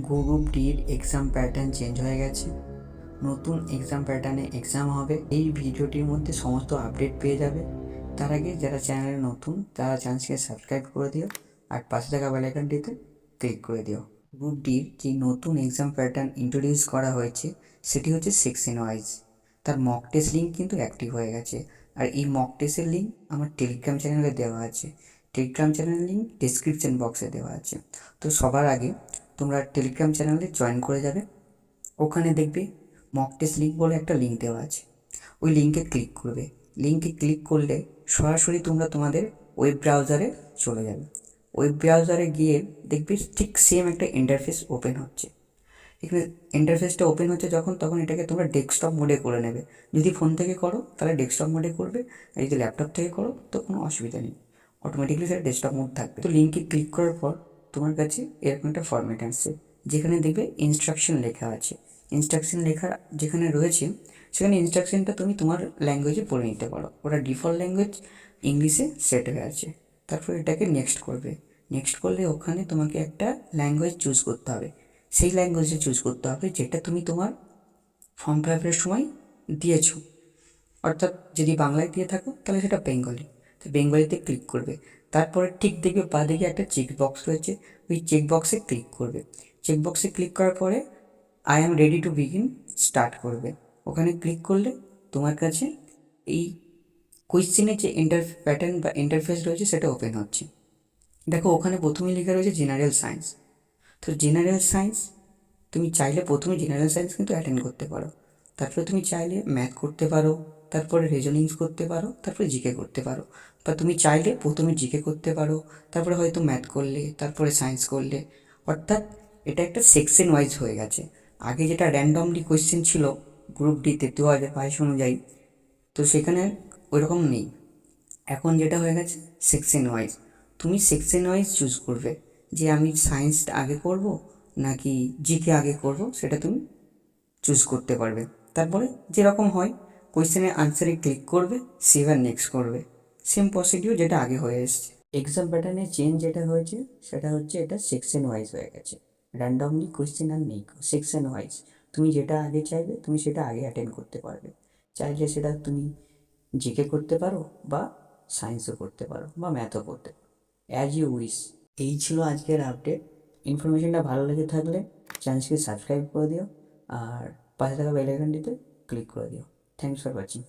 Group ডির exam pattern change হয়ে গেছে। নতুন এক্সাম প্যাটার্নে এক্সাম হবে। এই ভিডিওটির মধ্যে সমস্ত আপডেট পেয়ে যাবে। তার আগে যারা চ্যানেলে নতুন তারা চ্যানেলকে সাবস্ক্রাইব করে দিও আর পাশে থাকা বেল আইকনটিতে ক্লিক করে দিও। গ্রুপ ডির যে নতুন এক্সাম প্যাটার্ন ইন্ট্রোডিউস করা হয়েছে সেটি হচ্ছে সেকশন ওয়াইজ। তার মক টেস্ট লিঙ্ক কিন্তু অ্যাক্টিভ হয়ে গেছে। আর এই মক টেস্টের লিঙ্ক আমার টেলিগ্রাম চ্যানেলে দেওয়া আছে। টেলিগ্রাম চ্যানেলের লিঙ্ক ডিসক্রিপশন বক্সে দেওয়া আছে। তো সবার আগে তোমরা টেলিগ্রাম চ্যানেলে জয়েন করে যাবে। ওখানে দেখবে মক টেস্ট লিঙ্ক বলে একটা লিঙ্ক দেওয়া আছে। ওই লিঙ্কে ক্লিক করবে। লিঙ্কে ক্লিক করলে সরাসরি তোমরা তোমাদের ওয়েব ব্রাউজারে চলে যাবে। ওয়েব ব্রাউজারে গিয়ে দেখবে ঠিক সেম একটা ইন্টারফেস ওপেন হচ্ছে। এখানে ইন্টারফেসটা ওপেন হচ্ছে তখন এটাকে তোমরা ডেস্কটপ মোডে করে নেবে। যদি ফোন থেকে করো তাহলে ডেস্কটপ মোডে করবে, আর যদি ল্যাপটপ থেকে করো তো কোনো অসুবিধা নেই, অটোমেটিকলি সেটা ডেস্কটপ মোড থাকবে। তো লিঙ্কে ক্লিক করার পর তোমার কাছে এরকম একটা ফরম্যাট আসছে, যেখানে দেখবে ইনস্ট্রাকশন লেখা আছে। ইনস্ট্রাকশন লেখা যেখানে রয়েছে সেখানে ইনস্ট্রাকশনটা তুমি তোমার ল্যাঙ্গুয়েজে পড়ে নিতে পারো। ওটা ডিফল্ট ল্যাঙ্গুয়েজ ইংলিশে সেট হয়ে আছে। তারপর এটাকে নেক্সট করবে। নেক্সট করলে ওখানে তোমাকে একটা ল্যাঙ্গুয়েজ চুজ করতে হবে। সেই ল্যাঙ্গুয়েজে চুজ করতে হবে যেটা তুমি তোমার ফর্ম ফিল আপের সময় দিয়েছো। অর্থাৎ যদি বাংলায় দিয়ে থাকো তাহলে সেটা বেঙ্গলি, তো বেঙ্গলিতে ক্লিক করবে। তারপরে ঠিক দেখবে বা দিকে একটা চেক বক্স রয়েছে, ওই চেক বক্সে ক্লিক করবে। চেক বক্সে ক্লিক করার পরে I am ready to begin start করবে। ওখানে ক্লিক করলে তোমার কাছে এই কোয়েশ্চেনের যে প্যাটার্ন বা ইন্টারফেস রয়েছে সেটা ওপেন হচ্ছে। দেখো ওখানে প্রথমেই লেখা রয়েছে জেনারেল সায়েন্স। তো জেনারেল সায়েন্স তুমি চাইলে প্রথমে জেনারেল সায়েন্স কিন্তু অ্যাটেন্ড করতে পারো। তারপরে তুমি চাইলে ম্যাথ করতে পারো, তারপরে রিজনিংস করতে পারো, তারপরে জিকে করতে পারো। বা তুমি চাইলে প্রথমে জিকে করতে পারো, তারপরে হয়তো ম্যাথ করলে, তারপরে সায়েন্স করলে। অর্থাৎ এটা একটা সেকশন ওয়াইজ হয়ে গেছে। আগে যেটা র্যান্ডমলি কোয়েশ্চেন ছিল গ্রুপ ডিতে 2022 অনুযায়ী, তো সেখানে ওইরকম নেই। এখন যেটা হয়ে গেছে সেকশন ওয়াইজ। তুমি সেকশন ওয়াইজ চুজ করবে যে আমি সায়েন্সটা আগে করব নাকি জিকে আগে করব, সেটা তুমি চুজ করতে পারবে। তারপরে যেরকম হয় কোয়েশ্চেনের আনসারে ক্লিক করবে, সেভ আর নেক্সট করবে। সেম প্রসিডিউর যেটা আগে হয়ে এসছে। এক্সাম প্যাটার্নে চেঞ্জ যেটা হয়েছে সেটা হচ্ছে এটা সেকশন ওয়াইজ হয়ে গেছে। র্যান্ডমলি কোয়েশ্চেন আর নেই, সেকশন ওয়াইজ। তুমি যেটা আগে চাইবে তুমি সেটা আগে অ্যাটেন্ড করতে পারবে। চাইলে সেটা তুমি জিকে করতে পারো বা সায়েন্সও করতে পারো বা ম্যাথও করতে পারো, অ্যাজ ইউ উইশ। এই ছিল আজকের আপডেট। ইনফরমেশনটা ভালো লেগে থাকলে চ্যানেলকে সাবস্ক্রাইব করে দিও আর পাশে থাকা বেল আইকনটিতে ক্লিক করে দিও। Thanks for watching.